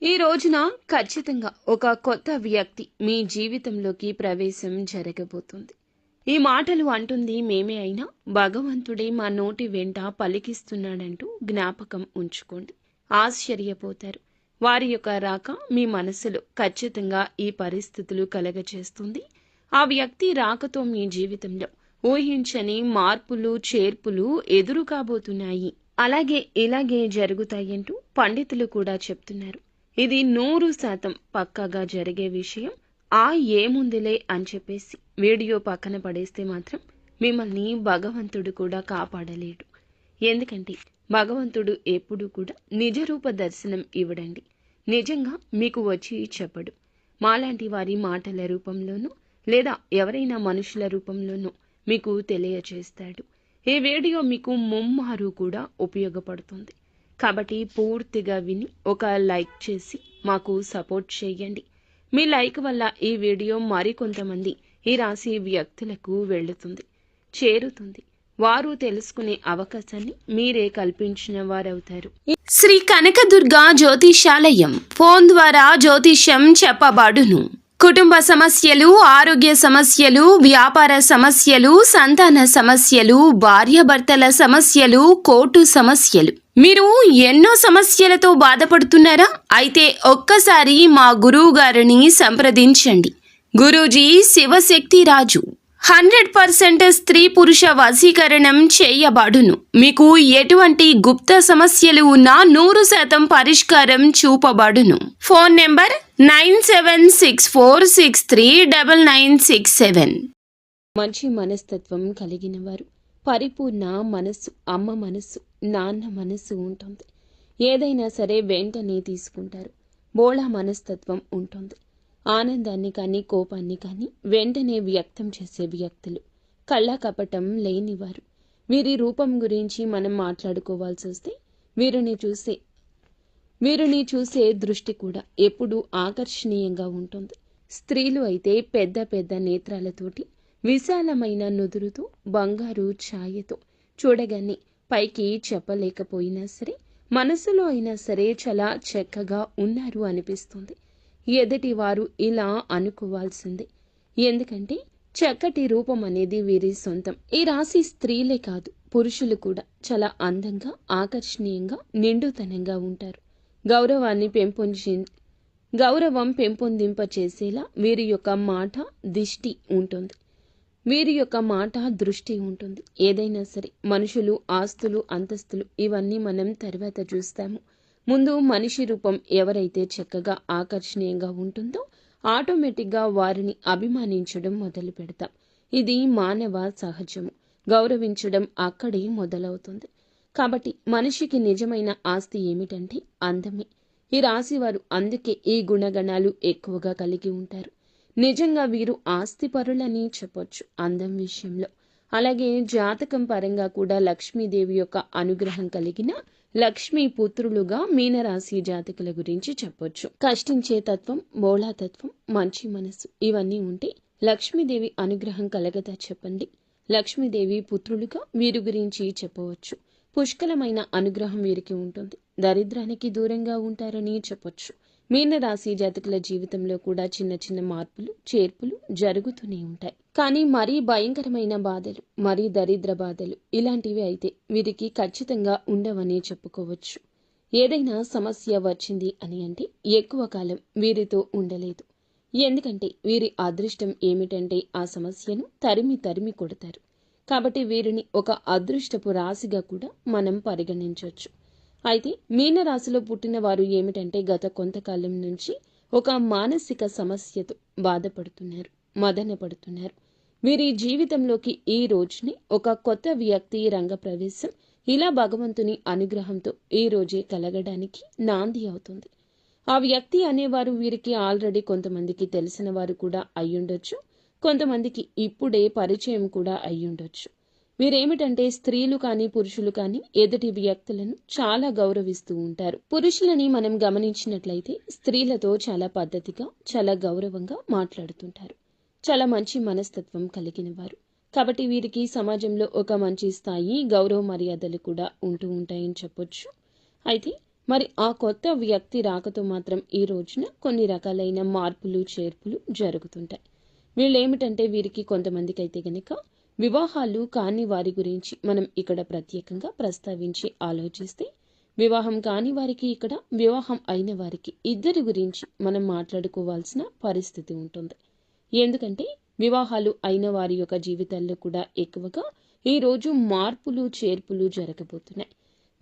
ఈ రోజున ఖచ్చితంగా ఒక కొత్త వ్యక్తి మీ జీవితంలోకి ప్రవేశం జరగబోతుంది. ఈ మాటలు అంటుంది మేమే అయినా భగవంతుడే మా నోటి వెంట పలికిస్తున్నాడంటూ జ్ఞాపకం ఉంచుకోండి. ఆశ్చర్యపోతారు. వారి యొక్క రాక మీ మనసులో ఖచ్చితంగా ఈ పరిస్థితులు కలగచేస్తుంది. ఆ వ్యక్తి రాకతో మీ జీవితంలో ఊహించని మార్పులు చేర్పులు ఎదురు కాబోతున్నాయి. ఇలాగే జరుగుతాయంటూ పండితులు కూడా చెప్తున్నారు. ఇది 100% పక్కాగా జరిగే విషయం. ఏముందిలే అని చెప్పేసి వీడియో పక్కన పడేస్తే మాత్రం మిమ్మల్ని భగవంతుడు కూడా కాపాడలేడు. ఎందుకంటే భగవంతుడు ఎప్పుడూ కూడా నిజరూప దర్శనం ఇవ్వడండి. నిజంగా మీకు వచ్చి చెప్పడు. మాలాంటి వారి మాటల రూపంలోనూ లేదా ఎవరైనా మనుషుల రూపంలోనూ మీకు తెలియచేస్తాడు. ఈ వీడియో మీకు ముమ్మారు కూడా ఉపయోగపడుతుంది. కాబట్టి పూర్తిగా విని ఒక లైక్ చేసి మాకు సపోర్ట్ చేయండి. మీ లైక్ వల్ల ఈ వీడియో మరికొంతమంది ఈ రాశి వ్యక్తులకు వెళుతుంది, చేరుతుంది. వారు తెలుసుకునే అవకాశాన్ని మీరే కల్పించిన వారవుతారు. శ్రీ కనకదుర్గ జ్యోతిషాలయం. ఫోన్ ద్వారా జ్యోతిష్యం చెప్పబడును. కుటుంబ సమస్యలు, ఆరోగ్య సమస్యలు, వ్యాపార సమస్యలు, సంతాన సమస్యలు, భార్యాభర్తల సమస్యలు, కోర్టు సమస్యలు. మీరు ఎన్నో సమస్యలతో బాధపడుతున్నారా? అయితే ఒక్కసారి మా గురువు గారిని సంప్రదించండి. గురూజీ శివశక్తి రాజు. 100% స్త్రీ పురుష వశీకరణం చేయబడును. మీకు ఎటువంటి గుప్త సమస్యలు ఉన్నా 100% పరిష్కారం చూపబడును. Phone number 9764639967. మంచి మనస్తత్వం కలిగిన వారు, పరిపూర్ణ మనస్సు, అమ్మ మనస్సు, నాన్న మనస్సు ఉంటుంది. ఏదైనా సరే వెంటనే తీసుకుంటారు. బోళా మనస్తత్వం ఉంటుంది. ఆనందాన్ని కానీ కోపాన్ని కానీ వెంటనే వ్యక్తం చేసే వ్యక్తులు, కళ్ళ కపటం లేనివారు. వీరి రూపం గురించి మనం మాట్లాడుకోవాల్సి వస్తే వీరిని చూసే దృష్టి కూడా ఎప్పుడూ ఆకర్షణీయంగా ఉంటుంది. స్త్రీలు అయితే పెద్ద పెద్ద నేత్రాలతోటి, విశాలమైన నుదురుతో, బంగారు ఛాయతో చూడగానే పైకి చెప్పలేకపోయినా సరే మనసులో అయినా సరే చాలా చక్కగా ఉన్నారు అనిపిస్తుంది. ఎదుటి వారు ఇలా అనుకోవాల్సిందే. ఎందుకంటే చక్కటి రూపం అనేది వీరి సొంతం. ఈ రాశి స్త్రీలే కాదు, పురుషులు కూడా చాలా అందంగా, ఆకర్షణీయంగా, నిండుతనంగా ఉంటారు. గౌరవం పెంపొందింపచేసేలా వీరి యొక్క మాట దృష్టి ఉంటుంది. ఏదైనా సరే మనుషులు, ఆస్తులు, అంతస్తులు ఇవన్నీ మనం తర్వాత చూస్తాము. ముందు మనిషి రూపం ఎవరైతే చక్కగా ఆకర్షణీయంగా ఉంటుందో ఆటోమేటిక్గా వారిని అభిమానించడం మొదలు పెడతాం. ఇది మానవ సహజము. గౌరవించడం అక్కడే మొదలవుతుంది. కాబట్టి మనిషికి నిజమైన ఆస్తి ఏమిటంటే అందమే. ఈ రాశి వారు అందుకే ఈ గుణగణాలు ఎక్కువగా కలిగి ఉంటారు. నిజంగా వీరు ఆస్తిపరులని చెప్పొచ్చు అందం విషయంలో. అలాగే జాతకం పరంగా కూడా లక్ష్మీదేవి యొక్క అనుగ్రహం కలిగిన లక్ష్మీ పుత్రులుగా మీనరాశి జాతకుల గురించి చెప్పొచ్చు. కష్టించే తత్వం, బోళాతత్వం, మంచి మనసు ఇవన్నీ ఉంటే లక్ష్మీదేవి అనుగ్రహం కలగదా చెప్పండి. లక్ష్మీదేవి పుత్రులుగా వీరి గురించి చెప్పవచ్చు. పుష్కలమైన అనుగ్రహం వీరికి ఉంటుంది. దరిద్రానికి దూరంగా ఉంటారని చెప్పొచ్చు. మీనరాశి జాతకుల జీవితంలో కూడా చిన్న చిన్న మార్పులు, చేర్పులు జరుగుతూనే ఉంటాయి. కానీ మరీ భయంకరమైన బాధలు, మరీ దరిద్ర బాధలు ఇలాంటివి అయితే వీరికి ఖచ్చితంగా ఉండవని చెప్పుకోవచ్చు. ఏదైనా సమస్య వచ్చింది అని అంటే ఎక్కువ కాలం వీరితో ఉండలేదు. ఎందుకంటే వీరి అదృష్టం ఏమిటంటే ఆ సమస్యను తరిమి కొడతారు. కాబట్టి వీరిని ఒక అదృష్టపు రాశిగా కూడా మనం పరిగణించవచ్చు. అయితే మీనరాశిలో పుట్టిన వారు ఏమిటంటే గత కొంతకాలం నుంచి ఒక మానసిక సమస్యతో బాధపడుతున్నారు, మదన పడుతున్నారు. వీరి జీవితంలోకి ఈ రోజుని ఒక కొత్త వ్యక్తి రంగప్రవేశం ఇలా భగవంతుని అనుగ్రహంతో ఈ రోజే కలగడానికి నాంది అవుతుంది. ఆ వ్యక్తి అనేవారు వీరికి ఆల్రెడీ కొంతమందికి తెలిసిన వారు కూడా అయ్యుండొచ్చు, కొంతమందికి ఇప్పుడే పరిచయం కూడా అయ్యుండొచ్చు. వీరేమిటంటే స్త్రీలు కానీ పురుషులు కానీ ఎదుటి వ్యక్తులను చాలా గౌరవిస్తూ ఉంటారు. పురుషులని మనం గమనించినట్లయితే స్త్రీలతో చాలా పద్ధతిగా, చాలా గౌరవంగా మాట్లాడుతుంటారు. చాలా మంచి మనస్తత్వం కలిగిన వారు. కాబట్టి వీరికి సమాజంలో ఒక మంచి స్థాయి, గౌరవ మర్యాదలు కూడా ఉంటూ ఉంటాయని చెప్పొచ్చు. అయితే మరి ఆ కొత్త వ్యక్తి రాకతో మాత్రం ఈ రోజున కొన్ని రకాలైన మార్పులు చేర్పులు జరుగుతుంటాయి. వీళ్ళేమిటంటే వీరికి కొంతమందికి అయితే గనక వివాహాలు కాని వారి గురించి మనం ఇక్కడ ప్రత్యేకంగా ప్రస్తావించి ఆలోచిస్తే, వివాహం కాని వారికి ఇక్కడ, వివాహం అయిన వారికి ఇద్దరి గురించి మనం మాట్లాడుకోవాల్సిన పరిస్థితి ఉంటుంది. ఎందుకంటే వివాహాలు అయిన వారి యొక్క జీవితాల్లో కూడా ఎక్కువగా ఈరోజు మార్పులు చేర్పులు జరగబోతున్నాయి.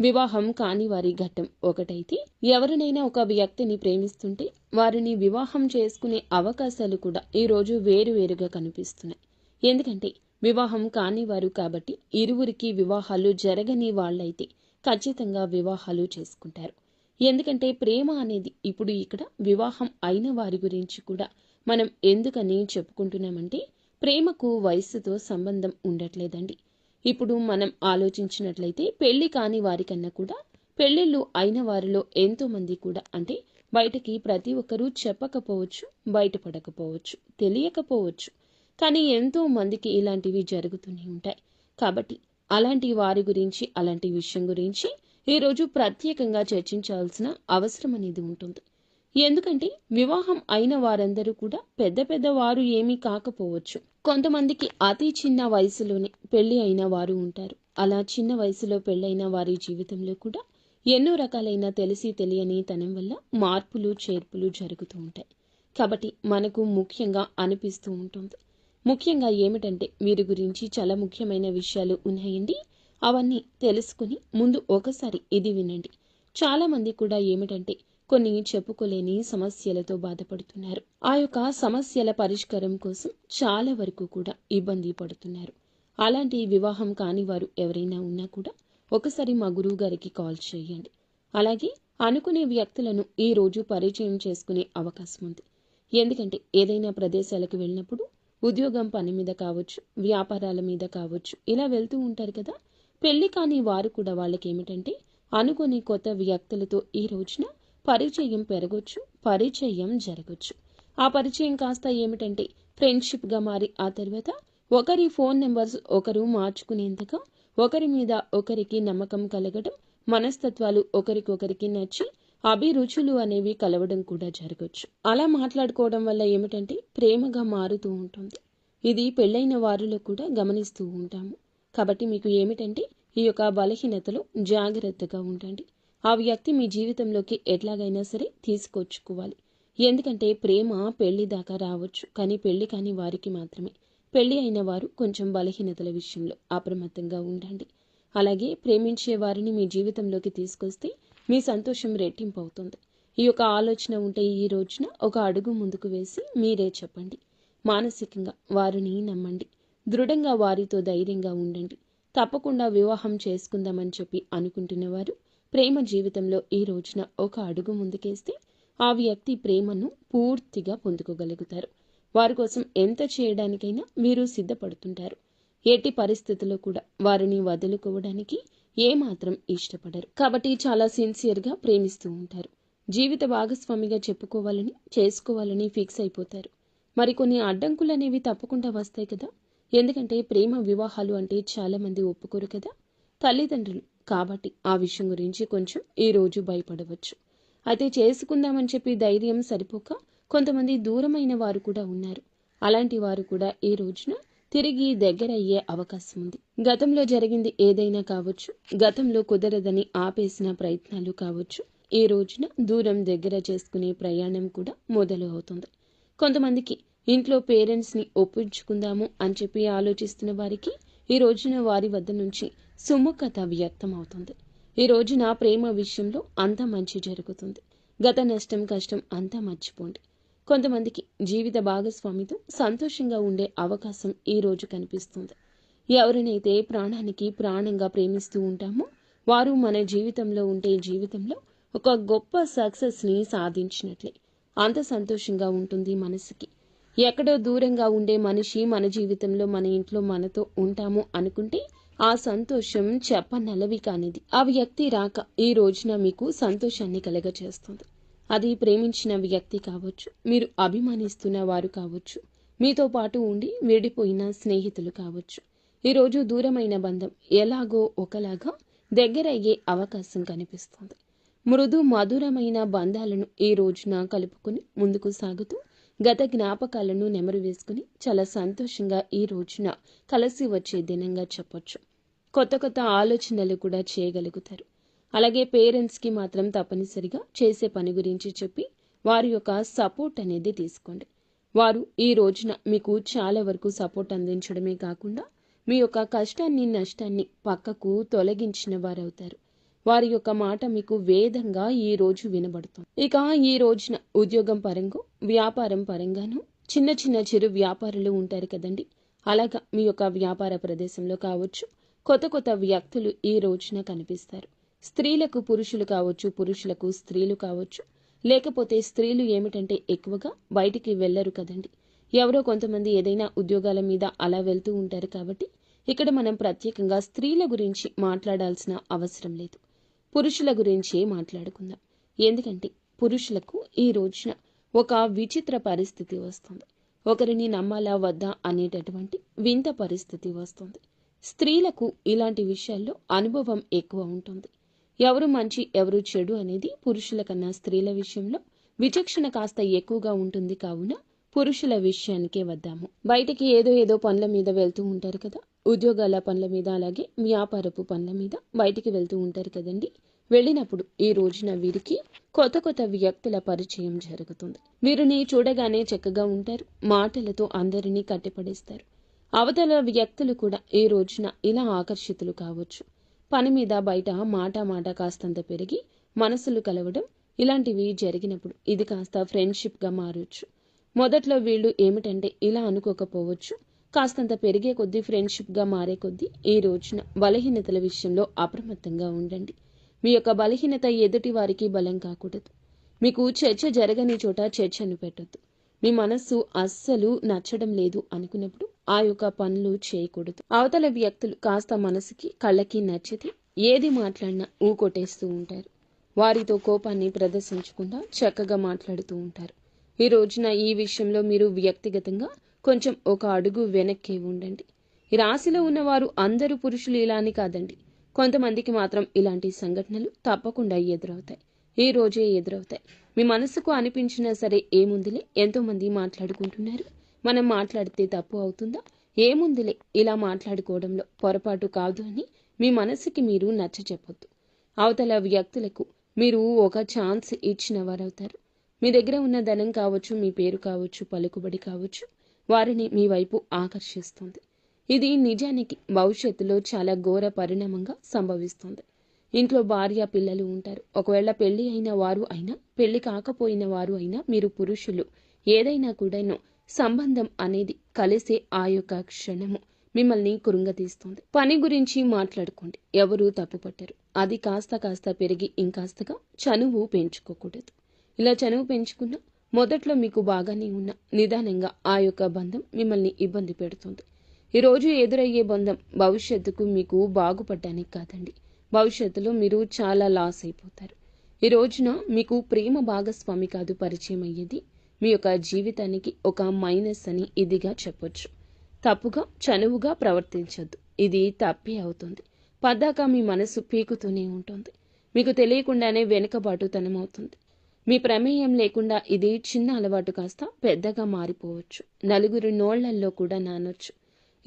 వివాహం కాని వారి ఘట్టం ఒకటైతే, ఎవరినైనా ఒక వ్యక్తిని ప్రేమిస్తుంటే వారిని వివాహం చేసుకునే అవకాశాలు కూడా ఈరోజు వేరువేరుగా కనిపిస్తున్నాయి. ఎందుకంటే వివాహం కాని వారు కాబట్టి ఇరువురికి వివాహాలు జరగని వాళ్ళైతే ఖచ్చితంగా వివాహాలు చేసుకుంటారు. ఎందుకంటే ప్రేమ అనేది ఇప్పుడు ఇక్కడ వివాహం అయిన వారి గురించి కూడా మనం ఎందుకని చెప్పుకుంటున్నామంటే, ప్రేమకు వయస్సుతో సంబంధం ఉండట్లేదండి. ఇప్పుడు మనం ఆలోచించినట్లయితే పెళ్లి కాని వారికన్నా కూడా పెళ్లిళ్ళు అయిన వారిలో ఎంతో మంది కూడా అంటే బయటకి ప్రతి ఒక్కరూ చెప్పకపోవచ్చు, బయటపడకపోవచ్చు, తెలియకపోవచ్చు. కానీ ఎంతో మందికి ఇలాంటివి జరుగుతూనే ఉంటాయి. కాబట్టి అలాంటి వారి గురించి, అలాంటి విషయం గురించి ఈరోజు ప్రత్యేకంగా చర్చించాల్సిన అవసరం అనేది ఉంటుంది. ఎందుకంటే వివాహం అయిన వారందరూ కూడా పెద్ద పెద్ద వారు ఏమీ కాకపోవచ్చు. కొంతమందికి అతి చిన్న వయసులోనే పెళ్లి అయిన వారు ఉంటారు. అలా చిన్న వయసులో పెళ్ళైన వారి జీవితంలో కూడా ఎన్నో రకాలైన తెలిసి తెలియని తనం వల్ల మార్పులు చేర్పులు జరుగుతూ ఉంటాయి. కాబట్టి మనకు ముఖ్యంగా అనిపిస్తూ ఉంటుంది. ముఖ్యంగా ఏమిటంటే వీరి గురించి చాలా ముఖ్యమైన విషయాలు ఉన్నాయండి. అవన్నీ తెలుసుకుని ముందు ఒకసారి ఇది వినండి. చాలా మంది కూడా ఏమిటంటే కొన్ని చెప్పుకోలేని సమస్యలతో బాధపడుతున్నారు. ఆ యొక్క సమస్యల పరిష్కారం కోసం చాలా వరకు కూడా ఇబ్బంది పడుతున్నారు. అలాంటి వివాహం కాని వారు ఎవరైనా ఉన్నా కూడా ఒకసారి మా గురువు గారికి కాల్ చేయండి. అలాగే అనుకునే వ్యక్తులను ఈ రోజు పరిచయం చేసుకునే అవకాశం ఉంది. ఎందుకంటే ఏదైనా ప్రదేశాలకు వెళ్ళినప్పుడు ఉద్యోగం పని మీద కావచ్చు, వ్యాపారాల మీద కావచ్చు, ఇలా వెళ్తూ ఉంటారు కదా. పెళ్లి కాని వారు కూడా వాళ్ళకి ఏమిటంటే అనుకుని కొత్త వ్యక్తులతో ఈ రోజున పరిచయం పెరగొచ్చు, పరిచయం జరగొచ్చు. ఆ పరిచయం కాస్త ఏమిటంటే ఫ్రెండ్షిప్గా మారి ఆ తర్వాత ఒకరి ఫోన్ నెంబర్స్ ఒకరు మార్చుకునేంతగా ఒకరి మీద ఒకరికి నమ్మకం కలగడం, మనస్తత్వాలు ఒకరికొకరికి నచ్చి అభిరుచులు అనేవి కలవడం కూడా జరగొచ్చు. అలా మాట్లాడుకోవడం వల్ల ఏమిటంటే ప్రేమగా మారుతూ ఉంటుంది. ఇది పెళ్ళైన వారిలో కూడా గమనిస్తూ ఉంటాము. కాబట్టి మీకు ఏమిటంటే ఈ యొక్క బలహీనతలో జాగ్రత్తగా ఉండండి. ఆ వ్యక్తి మీ జీవితంలోకి ఎట్లాగైనా సరే తీసుకొచ్చుకోవాలి. ఎందుకంటే ప్రేమ పెళ్లి దాకా రావచ్చు, కానీ పెళ్లి కాని వారికి మాత్రమే. పెళ్లి అయిన వారు కొంచెం బలహీనతల విషయంలో అప్రమత్తంగా ఉండండి. అలాగే ప్రేమించే వారిని మీ జీవితంలోకి తీసుకొస్తే మీ సంతోషం రెట్టింపు అవుతుంది. ఈ యొక్క ఆలోచన ఉంటే ఈ రోజున ఒక అడుగు ముందుకు వేసి మీరే చెప్పండి. మానసికంగా వారిని నమ్మండి. దృఢంగా వారితో ధైర్యంగా ఉండండి. తప్పకుండా వివాహం చేసుకుందామని చెప్పి అనుకుంటున్న వారు ప్రేమ జీవితంలో ఈ రోజున ఒక అడుగు ముందుకేస్తే ఆ వ్యక్తి ప్రేమను పూర్తిగా పొందుకోగలుగుతారు. వారి కోసం ఎంత చేయడానికైనా మీరు సిద్ధపడుతుంటారు. ఎట్టి పరిస్థితుల్లో కూడా వారిని వదులుకోవడానికి ఏమాత్రం ఇష్టపడరు. కాబట్టి చాలా సిన్సియర్గా ప్రేమిస్తూ ఉంటారు. జీవిత భాగస్వామిగా చెప్పుకోవాలని, చేసుకోవాలని ఫిక్స్ అయిపోతారు. మరికొన్ని అడ్డంకులు అనేవి తప్పకుండా వస్తాయి కదా. ఎందుకంటే ప్రేమ వివాహాలు అంటే చాలా మంది ఒప్పుకోరు కదా. తల్లిదండ్రులు కాబట్టి ఆ విషయం గురించి కొంచెం ఈ రోజు భయపడవచ్చు. అయితే చేసుకుందామని చెప్పి ధైర్యం సరిపోక కొంతమంది దూరమైన వారు కూడా ఉన్నారు. అలాంటి వారు కూడా ఈ రోజున తిరిగి దగ్గరయ్యే అవకాశం ఉంది. గతంలో జరిగింది ఏదైనా కావచ్చు, గతంలో కుదరదని ఆపేసిన ప్రయత్నాలు కావచ్చు, ఈ రోజున దూరం దగ్గర చేసుకునే ప్రయాణం కూడా మొదలు అవుతుంది. కొంతమందికి ఇంట్లో పేరెంట్స్ని ఒప్పించుకుందాము అని చెప్పి ఆలోచిస్తున్న వారికి ఈ రోజున వారి వద్ద నుంచి సుముఖత వ్యక్తం అవుతుంది. ఈ రోజున ప్రేమ విషయంలో అంత మంచి జరుగుతుంది. గత నష్టం కష్టం అంతా మర్చిపోండి. కొంతమందికి జీవిత భాగస్వామితో సంతోషంగా ఉండే అవకాశం ఈ రోజు కనిపిస్తుంది. ఎవరినైతే ప్రాణానికి ప్రాణంగా ప్రేమిస్తూ ఉంటామో వారు మన జీవితంలో ఉంటే జీవితంలో ఒక గొప్ప సక్సెస్ని సాధించినట్లే. అంత సంతోషంగా ఉంటుంది మనసుకి. ఎక్కడో దూరంగా ఉండే మనిషి మన జీవితంలో మన ఇంట్లో మనతో ఉంటాము అనుకుంటే ఆ సంతోషం చెప్పనలవి కానిది. ఆ వ్యక్తి రాక ఈ రోజున మీకు సంతోషాన్ని కలగచేస్తుంది. అది ప్రేమించిన వ్యక్తి కావచ్చు, మీరు అభిమానిస్తున్న వారు కావచ్చు, మీతో పాటు ఉండి విడిపోయిన స్నేహితులు కావచ్చు. ఈరోజు దూరమైన బంధం ఎలాగో ఒకలాగా దగ్గరయ్యే అవకాశం కనిపిస్తుంది. మృదు మధురమైన బంధాలను ఈ రోజున కలుపుకుని ముందుకు సాగుతూ గత జ్ఞాపకాలను నెమరు వేసుకుని చాలా సంతోషంగా ఈ రోజున కలిసి వచ్చే దినంగా చెప్పొచ్చు. కొత్త కొత్త ఆలోచనలు కూడా చేయగలుగుతారు. అలాగే పేరెంట్స్కి మాత్రం తప్పనిసరిగా చేసే పని గురించి చెప్పి వారి యొక్క సపోర్ట్ అనేది తీసుకోండి. వారు ఈ రోజున మీకు చాలా వరకు సపోర్ట్ అందించడమే కాకుండా మీ యొక్క కష్టాన్ని నష్టాన్ని పక్కకు తొలగించిన వారవుతారు. వారి యొక్క మాట మీకు వేదంగా ఈ రోజు వినబడుతుంది. ఇక ఈ రోజున ఉద్యోగం పరంగా వ్యాపారం పరంగాను చిన్న చిన్న చిరు వ్యాపారులు ఉంటారు కదండి. అలాగా మీ యొక్క వ్యాపార ప్రదేశంలో కావచ్చు కొత్త కొత్త వ్యక్తులు ఈ రోజున కనిపిస్తారు. స్త్రీలకు పురుషులు కావచ్చు, పురుషులకు స్త్రీలు కావచ్చు. లేకపోతే స్త్రీలు ఏమిటంటే ఎక్కువగా బయటికి వెళ్ళరు కదండి. ఎవరో కొంతమంది ఏదైనా ఉద్యోగాల మీద అలా వెళ్తూ ఉంటారు కాబట్టి ఇక్కడ మనం ప్రత్యేకంగా స్త్రీల గురించి మాట్లాడాల్సిన అవసరం లేదు. పురుషుల గురించే మాట్లాడుకుందాం. ఎందుకంటే పురుషులకు ఈ రోజున ఒక విచిత్ర పరిస్థితి వస్తుంది. ఒకరిని నమ్మాలా వద్దా అనేటటువంటి వింత పరిస్థితి వస్తుంది. స్త్రీలకు ఇలాంటి విషయాల్లో అనుభవం ఎక్కువ ఉంటుంది. ఎవరు మంచి ఎవరు చెడు అనేది పురుషుల కన్నా స్త్రీల విషయంలో విచక్షణ కాస్త ఎక్కువగా ఉంటుంది. కావున పురుషుల విషయానికే వద్దాము. బయటికి ఏదో పనుల మీద వెళ్తూ ఉంటారు కదా, ఉద్యోగాల పనుల మీద అలాగే వ్యాపారపు పనుల మీద బయటికి వెళ్తూ ఉంటారు కదండి. వెళ్ళినప్పుడు ఈ రోజున వీరికి కొత్త కొత్త వ్యక్తుల పరిచయం జరుగుతుంది. వీరిని చూడగానే చక్కగా ఉంటారు. మాటలతో అందరినీ కట్టిపడేస్తారు. అవతల వ్యక్తులు కూడా ఈ రోజున ఇలా ఆకర్షితులు కావచ్చు. పని మీద బయట మాట కాస్తంత పెరిగి మనసులు కలవడం ఇలాంటివి జరిగినప్పుడు ఇది కాస్త ఫ్రెండ్షిప్గా మారొచ్చు. మొదట్లో వీళ్ళు ఏమిటంటే ఇలా అనుకోకపోవచ్చు. కాస్తంత పెరిగే కొద్దీ ఫ్రెండ్షిప్గా మారే కొద్దీ ఈ రోజున బలహీనతల విషయంలో అప్రమత్తంగా ఉండండి. మీ యొక్క బలహీనత ఎదుటి వారికి బలం కాకూడదు. మీకు చర్చ జరగని చోట చర్చను పెట్టొద్దు. మీ మనస్సు అస్సలు నచ్చడం లేదు అనుకున్నప్పుడు ఆ యొక్క పనులు చేయకూడదు. అవతల వ్యక్తులు కాస్త మనసుకి కళ్ళకి నచ్చితే ఏది మాట్లాడినా ఊకొట్టేస్తూ ఉంటారు. వారితో కోపాన్ని ప్రదర్శించకుండా చక్కగా మాట్లాడుతూ ఉంటారు. ఈ రోజున ఈ విషయంలో మీరు వ్యక్తిగతంగా కొంచెం ఒక అడుగు వెనక్కి ఉండండి. ఈ రాశిలో ఉన్నవారు అందరూ పురుషులు ఇలా అని కాదండి. కొంతమందికి మాత్రం ఇలాంటి సంఘటనలు తప్పకుండా ఎదురవుతాయి. ఈ రోజే ఎదురవుతాయి. మీ మనసుకు అనిపించినా సరే ఏముందిలే, ఎంతో మంది మాట్లాడుకుంటున్నారు, మనం మాట్లాడితే తప్పు అవుతుందా, ఏముందిలే ఇలా మాట్లాడుకోవడంలో పొరపాటు కాదు అని మీ మనసుకి మీరు నచ్చ చెప్పొద్దు. అవతల వ్యక్తులకు మీరు ఒక ఛాన్స్ ఇచ్చిన వారవుతారు. మీ దగ్గర ఉన్న ధనం కావచ్చు, మీ పేరు కావచ్చు, పలుకుబడి కావచ్చు, వారిని మీ వైపు ఆకర్షిస్తుంది. ఇది నిజానికి భవిష్యత్తులో చాలా ఘోర పరిణామంగా సంభవిస్తుంది. ఇంట్లో భార్య పిల్లలు ఉంటారు. ఒకవేళ పెళ్లి అయిన వారు అయినా పెళ్లి కాకపోయిన వారు అయినా మీరు పురుషులు ఏదైనా కూడాను సంబంధం అనేది కలిసే ఆ యొక్క క్షణము మిమ్మల్ని కృంగతీస్తుంది. పని గురించి మాట్లాడుకోండి, ఎవరూ తప్పు పట్టరు. అది కాస్త పెరిగి ఇంకాస్తగా చనువు పెంచుకోకూడదు. ఇలా చనువు పెంచుకున్నా మొదట్లో మీకు బాగానే ఉన్న నిదానంగా ఆ యొక్క బంధం మిమ్మల్ని ఇబ్బంది పెడుతుంది. ఈరోజు ఎదురయ్యే బంధం భవిష్యత్తుకు మీకు బాగుపడడానికి కాదండి. భవిష్యత్తులో మీరు చాలా లాస్ అయిపోతారు. ఈ రోజున మీకు ప్రేమ భాగస్వామి కాదు పరిచయం అయ్యేది, మీ యొక్క జీవితానికి ఒక మైనస్ అని ఇదిగా చెప్పొచ్చు. తప్పుగా చనువుగా ప్రవర్తించొద్దు. ఇది తప్పే అవుతుంది. పద్దాక మీ మనసు పీకుతూనే ఉంటుంది. మీకు తెలియకుండానే వెనుకబాటుతనం అవుతుంది. మీ ప్రమేయం లేకుండా ఇది చిన్న అలవాటు కాస్త పెద్దగా మారిపోవచ్చు. నలుగురి నోళ్లల్లో కూడా నానొచ్చు.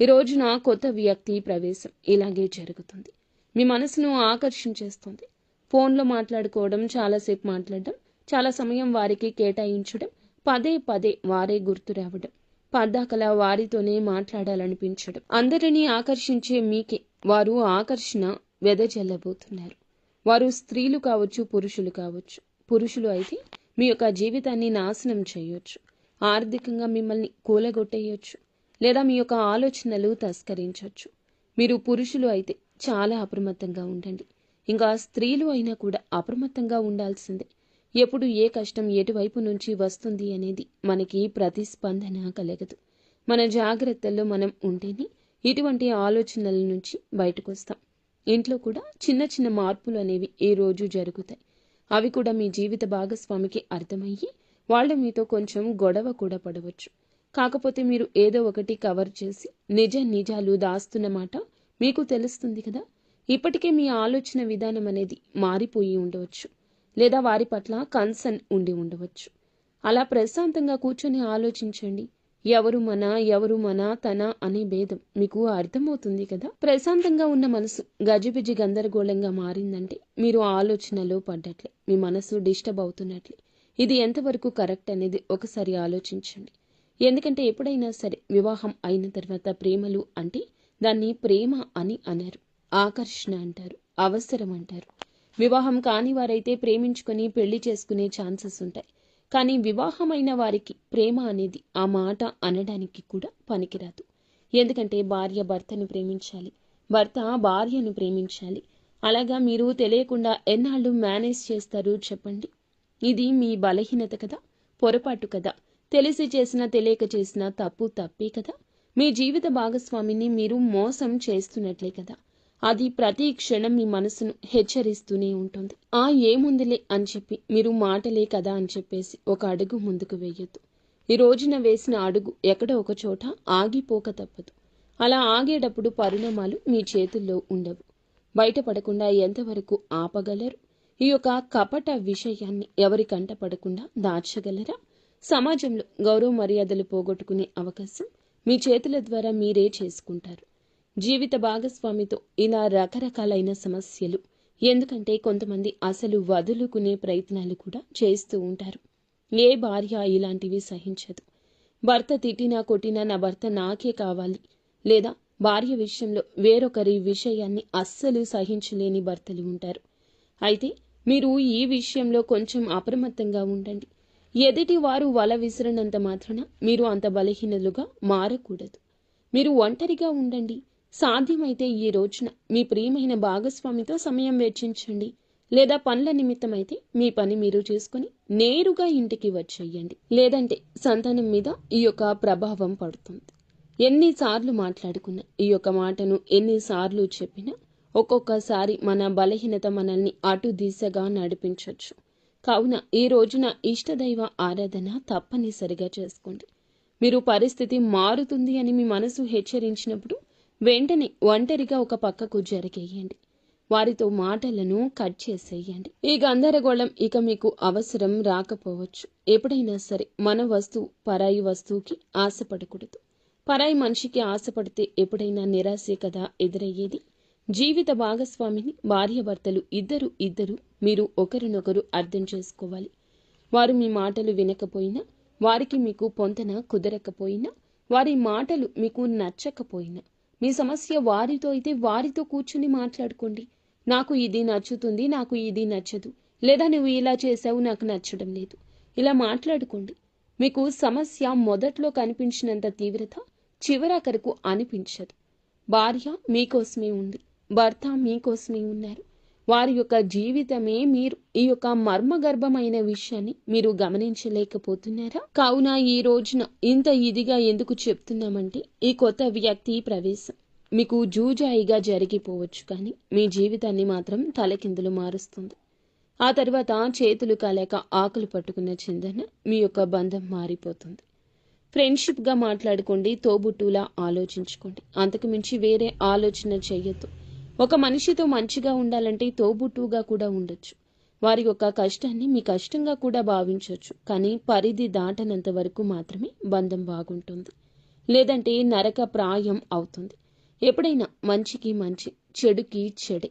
ఈ రోజున కొత్త వ్యక్తి ప్రవేశం ఇలాగే జరుగుతుంది. మీ మనసును ఆకర్షించేస్తుంది. ఫోన్లో మాట్లాడుకోవడం, చాలాసేపు మాట్లాడడం, చాలా సమయం వారికి కేటాయించడం, పదే వారే గుర్తు రావడం, పద్దాకలా వారితోనే మాట్లాడాలనిపించడం, అందరినీ ఆకర్షించే మీకే వారు ఆకర్షణ వెదజల్లబోతున్నారు. వారు స్త్రీలు కావచ్చు, పురుషులు కావచ్చు. పురుషులు అయితే మీ యొక్క జీవితాన్ని నాశనం చేయొచ్చు. ఆర్థికంగా మిమ్మల్ని కూలగొట్టేయొచ్చు. లేదా మీ యొక్క ఆలోచనలు తస్కరించవచ్చు. మీరు పురుషులు అయితే చాలా అప్రమత్తంగా ఉండండి. ఇంకా స్త్రీలు అయినా కూడా అప్రమత్తంగా ఉండాల్సిందే. ఎప్పుడు ఏ కష్టం ఎటువైపు నుంచి వస్తుంది అనేది మనకి ప్రతిస్పందన కలగదు. మన జాగ్రత్తల్లో మనం ఉంటేనే ఇటువంటి ఆలోచనల నుంచి బయటకు వస్తాం. ఇంట్లో కూడా చిన్న మార్పులు అనేవి ఈ రోజు జరుగుతాయి. అవి కూడా మీ జీవిత భాగస్వామికి అర్థమయ్యి వాళ్ళ మీతో కొంచెం గొడవ కూడా పడవచ్చు. కాకపోతే మీరు ఏదో ఒకటి కవర్ చేసి నిజాలు దాస్తున్నమాట మీకు తెలుస్తుంది కదా. ఇప్పటికే మీ ఆలోచన విధానం అనేది మారిపోయి ఉండవచ్చు. లేదా వారి పట్ల కన్సర్న్ ఉండి ఉండవచ్చు. అలా ప్రశాంతంగా కూర్చొని ఆలోచించండి. ఎవరు మన తన అనే భేదం మీకు అర్థమవుతుంది కదా. ప్రశాంతంగా ఉన్న మనసు గజిబిజి గందరగోళంగా మారిందంటే మీరు ఆలోచనలో పడ్డట్లే, మీ మనసు డిస్టర్బ్ అవుతున్నట్లే. ఇది ఎంతవరకు కరెక్ట్ అనేది ఒకసారి ఆలోచించండి. ఎందుకంటే ఎప్పుడైనా సరే వివాహం అయిన తర్వాత ప్రేమలు అంటే దాన్ని ప్రేమ అని అనరు, ఆకర్షణ అంటారు, అవసరం అంటారు. వివాహం కాని వారైతే ప్రేమించుకొని పెళ్లి చేసుకునే ఛాన్సెస్ ఉంటాయి. కానీ వివాహమైన వారికి ప్రేమ అనేది ఆ మాట అనడానికి కూడా పనికిరాదు. ఎందుకంటే భార్య భర్తను ప్రేమించాలి, భర్త భార్యను ప్రేమించాలి. అలాగా మీరు తెలియకుండా ఎన్నాళ్ళు మేనేజ్ చేస్తారు చెప్పండి? ఇది మీ బలహీనత కదా, పొరపాటు కదా. తెలిసి చేసినా తెలియక చేసినా తప్పు తప్పే కదా. మీ జీవిత భాగస్వామిని మీరు మోసం చేస్తున్నట్లే కదా. అది ప్రతి క్షణం మీ మనసును హెచ్చరిస్తూనే ఉంటుంది. ఏముందిలే అని చెప్పి మీరు మాటలే కదా అని చెప్పేసి ఒక అడుగు ముందుకు వేయొద్దు. ఈ రోజున వేసిన అడుగు ఎక్కడో ఒక చోట ఆగిపోక తప్పదు. అలా ఆగేటప్పుడు పరిణామాలు మీ చేతుల్లో ఉండవు. బయటపడకుండా ఎంతవరకు ఆపగలరు? ఈ యొక్క కపట విషయాన్ని ఎవరి కంట పడకుండా దాచగలరా? సమాజంలో గౌరవ మర్యాదలు పోగొట్టుకునే అవకాశం మీ చేతుల ద్వారా మీరే చేసుకుంటారు. జీవిత భాగస్వామితో ఇలా రకరకాలైన సమస్యలు. ఎందుకంటే కొంతమంది అసలు వదులుకునే ప్రయత్నాలు కూడా చేస్తూ ఉంటారు. ఏ భార్య ఇలాంటివి సహించదు. భర్త తిట్టినా కొట్టినా నా భర్త నాకే కావాలి, లేదా భార్య విషయంలో వేరొకరి విషయాన్ని అస్సలు సహించలేని భర్తలు ఉంటారు. అయితే మీరు ఈ విషయంలో కొంచెం అప్రమత్తంగా ఉండండి. ఎదుటి వారు వల విసిరినంత మాత్రాన మీరు అంత బలహీనలుగా మారకూడదు. మీరు ఒంటరిగా ఉండండి. సాధ్యమైతే ఈ రోజున మీ ప్రియమైన భాగస్వామితో సమయం వెచ్చించండి. లేదా పనుల నిమిత్తమైతే మీ పని మీరు చేసుకుని నేరుగా ఇంటికి వచ్చేయండి. లేదంటే సంతానం మీద ఈ యొక్క ప్రభావం పడుతుంది. ఎన్నిసార్లు మాట్లాడుకున్నా, ఈ యొక్క మాటను ఎన్నిసార్లు చెప్పినా ఒక్కొక్కసారి మన బలహీనత మనల్ని అటు దిశగా నడిపించవచ్చు. కావున ఈ రోజున ఇష్టదైవ ఆరాధన తప్పనిసరిగా చేసుకోండి. మీరు పరిస్థితి మారుతుంది అని మీ మనసు హెచ్చరించినప్పుడు వెంటనే ఒంటరిగా ఒక పక్కకు జరిగేయండి. వారితో మాటలను కట్ చేసేయండి. ఈ గందరగోళం ఇక మీకు అవసరం రాకపోవచ్చు. ఎప్పుడైనా సరే మన వస్తువు పరాయి వస్తువుకి ఆశపడకూడదు. పరాయి మనిషికి ఆశపడితే ఎప్పుడైనా నిరాశే కదా ఎదురయ్యేది. జీవిత భాగస్వామిని భార్యాభర్తలు ఇద్దరు మీరు ఒకరినొకరు అర్థం చేసుకోవాలి. వారు మీ మాటలు వినకపోయినా, వారికి మీకు పొంతన కుదరకపోయినా, వారి మాటలు మీకు నచ్చకపోయినా, మీ సమస్య వారితో అయితే వారితో కూర్చుని మాట్లాడుకోండి. నాకు ఇది నచ్చుతుంది, నాకు ఇది నచ్చదు, లేదా నువ్వు ఇలా చేసావు, నాకు నచ్చడం లేదు. ఇలా మాట్లాడుకోండి. మీకు సమస్య మొదట్లో కనిపించినంత తీవ్రత చివరాఖరకు అనిపించదు. భార్య మీకోసమే ఉంది, భర్త మీకోసమే ఉన్నారు. వారి యొక్క జీవితమే మీరు. ఈ యొక్క మర్మగర్భమైన విషయాన్ని మీరు గమనించలేకపోతున్నారా? కావున ఈ రోజున ఇంత ఇదిగా ఎందుకు చెప్తున్నామంటే, ఈ కొత్త వ్యక్తి ప్రవేశం మీకు జూజాయిగా జరిగిపోవచ్చు, కానీ మీ జీవితాన్ని మాత్రం తలకిందులు మారుస్తుంది. ఆ తర్వాత చేతులు కాలేక ఆకులు పట్టుకున్న చిందన మీ యొక్క బంధం మారిపోతుంది. ఫ్రెండ్షిప్గా మాట్లాడుకోండి, తోబుట్టులా ఆలోచించుకోండి. అంతకు మించి వేరే ఆలోచన చెయ్యొద్దు. ఒక మనిషితో మంచిగా ఉండాలంటే తోబుట్టువుగా కూడా ఉండొచ్చు. వారి యొక్క కష్టాన్ని మీ కష్టంగా కూడా భావించవచ్చు. కానీ పరిధి దాటనంత వరకు మాత్రమే బంధం బాగుంటుంది. లేదంటే నరక ప్రాయం అవుతుంది. ఎప్పుడైనా మంచికి మంచి, చెడుకి చెడే.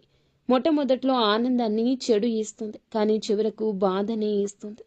మొట్టమొదట్లో ఆనందాన్ని చెడు ఇస్తుంది, కానీ చివరకు బాధనే ఇస్తుంది.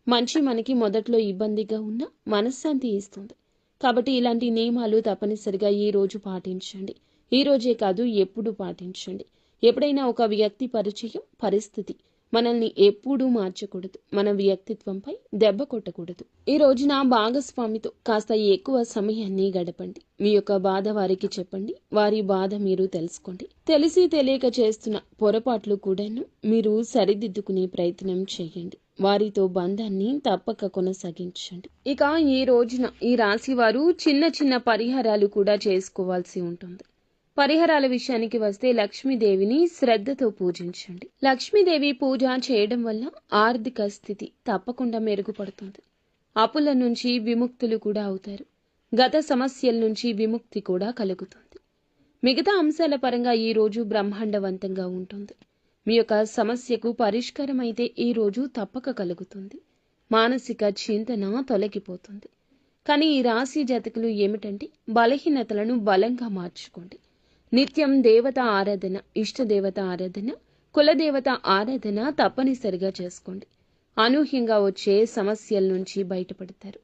మంచి మనకి మొదట్లో ఇబ్బందిగా ఉన్నా మనశ్శాంతి ఇస్తుంది. కాబట్టి ఇలాంటి నియమాలు తప్పనిసరిగా ఈ రోజు పాటించండి. ఈ రోజే కాదు, ఎప్పుడు పాటించండి. ఎప్పుడైనా ఒక వ్యక్తి పరిచయం, పరిస్థితి మనల్ని ఎప్పుడూ మార్చకూడదు. మన వ్యక్తిత్వంపై దెబ్బ కొట్టకూడదు. ఈ రోజున భాగస్వామితో కాస్త ఎక్కువ సమయాన్ని గడపండి. మీ యొక్క బాధ వారికి చెప్పండి, వారి బాధ మీరు తెలుసుకోండి. తెలిసి తెలియక చేస్తున్న పొరపాట్లు కూడాను మీరు సరిదిద్దుకునే ప్రయత్నం చేయండి. వారితో బంధాన్ని తప్పక కొనసాగించండి. ఇక ఈ రోజున ఈ రాశి వారు చిన్న చిన్న పరిహారాలు కూడా చేసుకోవాల్సి ఉంటుంది. పరిహారాల విషయానికి వస్తే లక్ష్మీదేవిని శ్రద్ధతో పూజించండి. లక్ష్మీదేవి పూజ చేయడం వల్ల ఆర్థిక స్థితి తప్పకుండా మెరుగుపడుతుంది. అప్పుల నుంచి విముక్తులు కూడా అవుతారు. గత సమస్యల నుంచి విముక్తి కూడా కలుగుతుంది. మిగతా అంశాల పరంగా ఈ రోజు బ్రహ్మాండవంతంగా ఉంటుంది. మీ యొక్క సమస్యకు పరిష్కారం అయితే ఈ రోజు తప్పక కలుగుతుంది. మానసిక చింతన తొలగిపోతుంది. కానీ ఈ రాశి జాతకులు ఏమిటంటే బలహీనతలను బలంగా మార్చుకోండి. నిత్యం దేవత ఆరాధన, ఇష్టదేవత ఆరాధన, కులదేవత ఆరాధన తప్పనిసరిగా చేసుకోండి. అనూహ్యంగా వచ్చే సమస్యల నుంచి బయటపడతారు.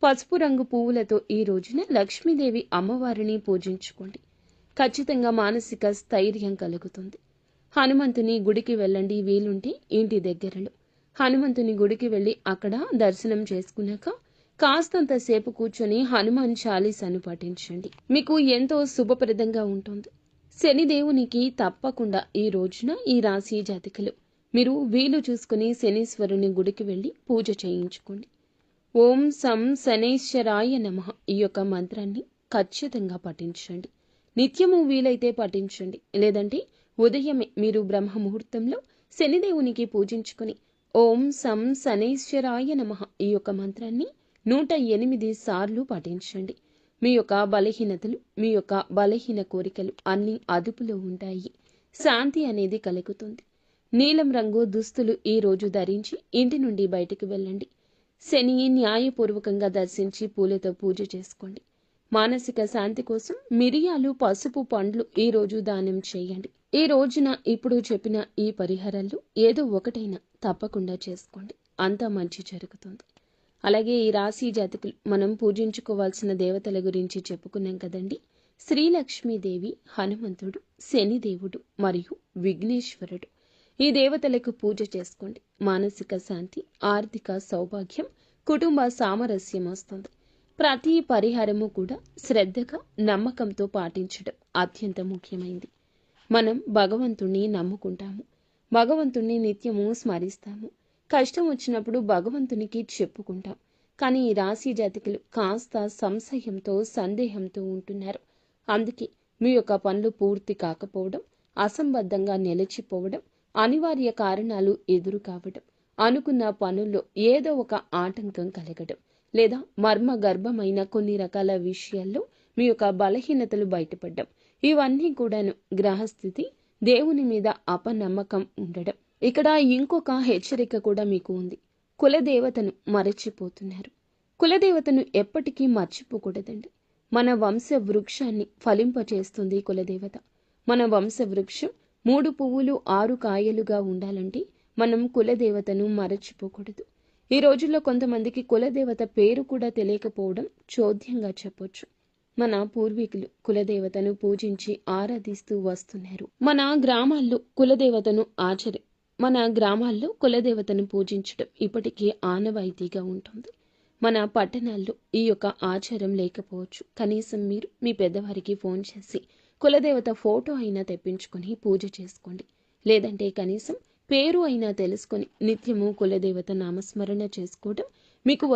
పసుపు రంగు పువ్వులతో ఈ రోజున లక్ష్మీదేవి అమ్మవారిని పూజించుకోండి. ఖచ్చితంగా మానసిక స్థైర్యం కలుగుతుంది. హనుమంతుని గుడికి వెళ్ళండి. వీలుంటే ఇంటి దగ్గరలో హనుమంతుని గుడికి వెళ్ళి అక్కడ దర్శనం చేసుకున్నాక కాస్తంత సేపు కూర్చొని హనుమాన్ చాలీసాను పఠించండి. మీకు ఎంతో శుభప్రదంగా ఉంటుంది. శనిదేవునికి తప్పకుండా ఈ రోజున ఈ రాశి జాతకులు మీరు వీలు చూసుకుని శనీశ్వరుని గుడికి వెళ్ళి పూజ చేయించుకోండి. ఓం సం శనైశ్వరాయ నమః ఈ యొక్క మంత్రాన్ని ఖచ్చితంగా పఠించండి. నిత్యము వీలైతే పఠించండి. లేదంటే ఉదయమే మీరు బ్రహ్మ ముహూర్తంలో శనిదేవునికి పూజించుకుని ఓం సం శనైశ్వరాయ నమః ఈ యొక్క మంత్రాన్ని 108 సార్లు పఠించండి. మీ యొక్క బలహీనతలు, మీ యొక్క బలహీన కోరికలు అన్నీ అదుపులో ఉంటాయి. శాంతి అనేది కలుగుతుంది. నీలం రంగు దుస్తులు ఈ రోజు ధరించి ఇంటి నుండి బయటికి వెళ్ళండి. శని న్యాయపూర్వకంగా దర్శించి పూలతో పూజ చేసుకోండి. మానసిక శాంతి కోసం మిరియాలు, పసుపు, పండ్లు ఈ రోజు దానం చేయండి. ఈ రోజున ఇప్పుడు చెప్పిన ఈ పరిహారాలు ఏదో ఒకటైనా తప్పకుండా చేసుకోండి. అంతా మంచి జరుగుతుంది. అలాగే ఈ రాశి జాతకులు మనం పూజించుకోవాల్సిన దేవతల గురించి చెప్పుకున్నాం కదండి. శ్రీలక్ష్మీదేవి, హనుమంతుడు, శనిదేవుడు మరియు విఘ్నేశ్వరుడు. ఈ దేవతలకు పూజ చేసుకోండి. మానసిక శాంతి, ఆర్థిక సౌభాగ్యం, కుటుంబ సామరస్యం వస్తుంది. ప్రతి పరిహారము కూడా శ్రద్ధగా, నమ్మకంతో పాటించడం అత్యంత ముఖ్యమైంది. మనం భగవంతుణ్ణి నమ్ముకుంటాము. భగవంతుణ్ణి నిత్యము స్మరిస్తాము. కష్టం వచ్చినప్పుడు భగవంతునికి చెప్పుకుంటాం. కానీ ఈ రాశి జాతకులు కాస్త సంశయంతో, సందేహంతో ఉంటున్నారు. అందుకే మీ యొక్క పనులు పూర్తి కాకపోవడం, అసంబద్ధంగా నిలిచిపోవడం, అనివార్య కారణాలు ఎదురు కావడం, అనుకున్న పనుల్లో ఏదో ఒక ఆటంకం కలగడం, లేదా మర్మ గర్భమైన కొన్ని రకాల విషయాల్లో మీ యొక్క బలహీనతలు బయటపడడం, ఇవన్నీ కూడాను గ్రహస్థితి, దేవుని మీద అపనమ్మకం ఉండడం. ఇక్కడ ఇంకొక హెచ్చరిక కూడా మీకు ఉంది. కులదేవతను మరచిపోతున్నారు. కులదేవతను ఎప్పటికీ మర్చిపోకూడదండి. మన వంశ వృక్షాన్ని ఫలింపచేస్తుంది కులదేవత. మన వంశ వృక్షం 3 పువ్వులు 6 కాయలుగా ఉండాలంటే మనం కులదేవతను మరచిపోకూడదు. ఈ రోజుల్లో కొంతమందికి కులదేవత పేరు కూడా తెలియకపోవడం చోద్యంగా చెప్పొచ్చు. మన పూర్వీకులు కులదేవతను పూజించి ఆరాధిస్తూ వస్తున్నారు. మన గ్రామాల్లో కులదేవతను పూజించడం ఇప్పటికీ ఆనవాయితీగా ఉంటుంది. మన పట్టణాల్లో ఈ యొక్క ఆచారం లేకపోవచ్చు. కనీసం మీరు మీ పెద్దవారికి ఫోన్ చేసి కులదేవత ఫోటో అయినా తెప్పించుకొని పూజ చేసుకోండి. లేదంటే కనీసం పేరు అయినా తెలుసుకొని నిత్యము కులదేవత నామస్మరణ చేసుకోవడం మీకు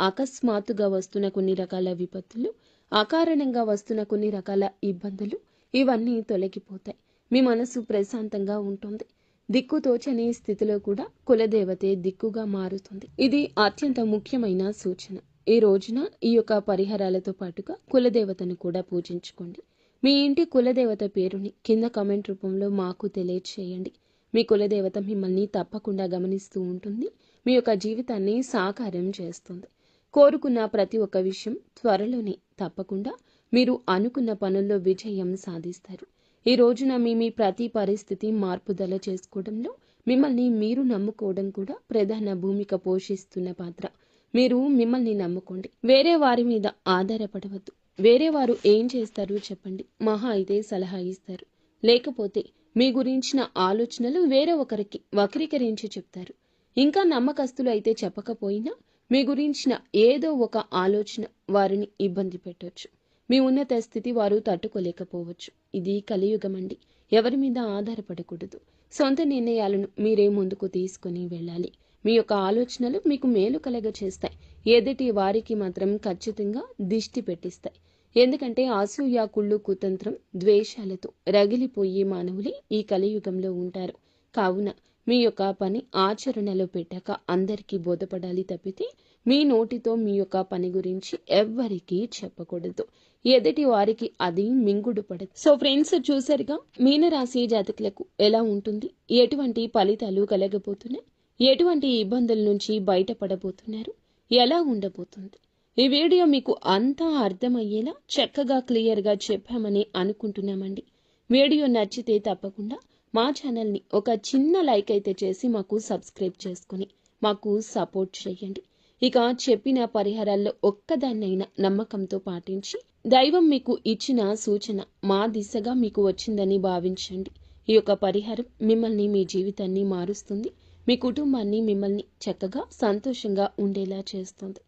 అకస్మాత్తుగా వస్తున్న కొన్ని రకాల విపత్తులు, అకారణంగా వస్తున్న కొన్ని రకాల ఇబ్బందులు ఇవన్నీ తొలగిపోతాయి. మీ మనసు ప్రశాంతంగా ఉంటుంది. దిక్కుతోచని స్థితిలో కూడా కులదేవతే దిక్కుగా మారుతుంది. ఇది అత్యంత ముఖ్యమైన సూచన. ఈ రోజున ఈ యొక్క పరిహారాలతో పాటుగా కులదేవతను కూడా పూజించుకోండి. మీ ఇంటి కులదేవత పేరుని కింద కామెంట్ రూపంలో మాకు తెలియచేయండి. మీ కులదేవత మిమ్మల్ని తప్పకుండా గమనిస్తూ ఉంటుంది. మీ యొక్క జీవితాన్ని సాకారం చేస్తుంది. కోరుకున్న ప్రతి ఒక్క విషయం త్వరలోనే తప్పకుండా మీరు అనుకున్న పనుల్లో విజయం సాధిస్తారు. ఈ రోజున మీ ప్రతి పరిస్థితి మార్పుదల చేసుకోవడంలో మిమ్మల్ని మీరు నమ్ముకోవడం కూడా ప్రధాన భూమిక పోషిస్తున్న పాత్ర. మీరు మిమ్మల్ని నమ్ముకోండి. వేరే వారి మీద ఆధారపడవద్దు. వేరే వారు ఏం చేస్తారు చెప్పండి. మహా అయితే సలహా ఇస్తారు. లేకపోతే మీ గురించిన ఆలోచనలు వేరే ఒకరికి వక్రీకరించి చెప్తారు. ఇంకా నమ్మకస్తులు అయితే చెప్పకపోయినా మీ గురించిన ఏదో ఒక ఆలోచన వారిని ఇబ్బంది పెట్టొచ్చు. మీ ఉన్నత స్థితి వారు తట్టుకోలేకపోవచ్చు. ఇది కలియుగమండి. ఎవరి మీద ఆధారపడకూడదు. సొంత నిర్ణయాలను మీరే ముందుకు తీసుకుని వెళ్ళాలి. మీ యొక్క ఆలోచనలు మీకు మేలు కలగ చేస్తాయి. ఎదుటి వారికి మాత్రం ఖచ్చితంగా దిష్టి పెట్టిస్తాయి. ఎందుకంటే అసూయ, కుళ్ళు, కుతంత్రం, ద్వేషాలతో రగిలిపోయే మానవులే ఈ కలియుగంలో ఉంటారు. కావున మీ యొక్క పని ఆచరణలో పెట్టాక అందరికీ బోధపడాలి తప్పితే మీ నోటితో మీ యొక్క పని గురించి ఎవ్వరికీ చెప్పకూడదు. ఎదుటి వారికి అది మింగుడు పడదు. సో ఫ్రెండ్స్, చూసారుగా మీనరాశి జాతకులకు ఎలా ఉంటుంది, ఎటువంటి ఫలితాలు కలగబోతున్నాయి, ఎటువంటి ఇబ్బందుల నుంచి బయటపడబోతున్నారు, ఎలా ఉండబోతుంది. ఈ వీడియో మీకు అంతా అర్థమయ్యేలా చక్కగా క్లియర్గా చెప్పామని అనుకుంటున్నామండి. వీడియో నచ్చితే తప్పకుండా మా ఛానల్ని ఒక చిన్న లైక్ అయితే చేసి మాకు సబ్స్క్రైబ్ చేసుకుని మాకు సపోర్ట్ చేయండి. ఇక చెప్పిన పరిహారాల్లో ఒక్కదాన్నైనా నమ్మకంతో పాటించి దైవం మీకు ఇచ్చిన సూచన మా దిశగా మీకు వచ్చిందని భావించండి. ఈ యొక్క పరిహారం మిమ్మల్ని, మీ జీవితాన్ని మారుస్తుంది. మీ కుటుంబాన్ని, మిమ్మల్ని చక్కగా సంతోషంగా ఉండేలా చేస్తుంది.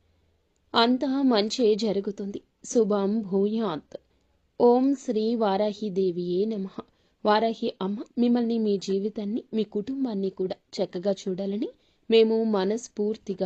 అంతా మంచే జరుగుతుంది. శుభం భూయాత్. ఓం శ్రీ వారాహి దేవియే నమః. వారాహి అమ్మ మిమ్మల్ని, మీ జీవితాన్ని, మీ కుటుంబాన్ని కూడా చక్కగా చూడాలని మేము మనస్ఫూర్తిగా